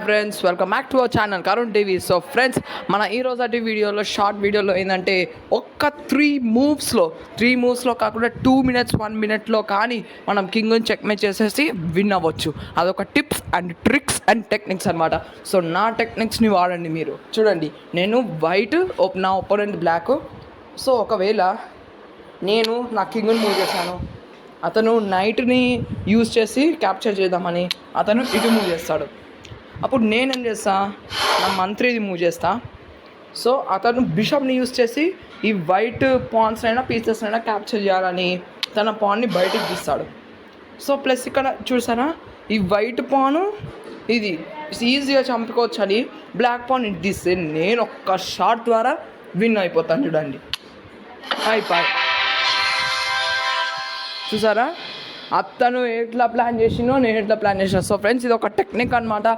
Friends welcome back to our channel Karun TV. So friends, మన ఈ రోజు వీడియోలో షార్ట్ వీడియోలో ఏంటంటే ఒక్క త్రీ మూవ్స్లో కాకుండా 2 minutes 1 minute కానీ మనం కింగ్ని చెక్మేట్ చేసేసి విన్ అవ్వచ్చు. అదొక tips and tricks and techniques అనమాట. సో నా టెక్నిక్స్ని వాడండి. మీరు చూడండి, నేను వైట్, నా ఒపోనెంట్ బ్లాక్. సో ఒకవేళ నేను నా కింగ్ని మూవ్ చేశాను, అతను నైట్ని యూజ్ చేసి క్యాప్చర్ చేద్దామని అతను ఇటు మూవ్ చేస్తాడు. అప్పుడు నేనేం చేస్తా, నా మంత్రిది మూవ్ చేస్తా. సో అతను బిషప్ని యూజ్ చేసి ఈ వైట్ పాన్స్ అయినా పీసెస్ అయినా క్యాప్చర్ చేయాలని తన పాన్ని బయటికి తీస్తాడు. సో ప్లస్ ఇక్కడ చూసారా, ఈ వైట్ పాను ఇది ఈజీగా చంపుకోవచ్చు అని బ్లాక్ పాన్ ఇటు తీస్తే నేను ఒక్క షాట్ ద్వారా విన్ అయిపోతాను. చూడండి, అయిపోయి చూసారా, అతను ఎట్లా ప్లాన్ చేసినో నేను ఎట్లా ప్లాన్ చేసిన. సో ఫ్రెండ్స్, ఇది ఒక టెక్నిక్ అనమాట.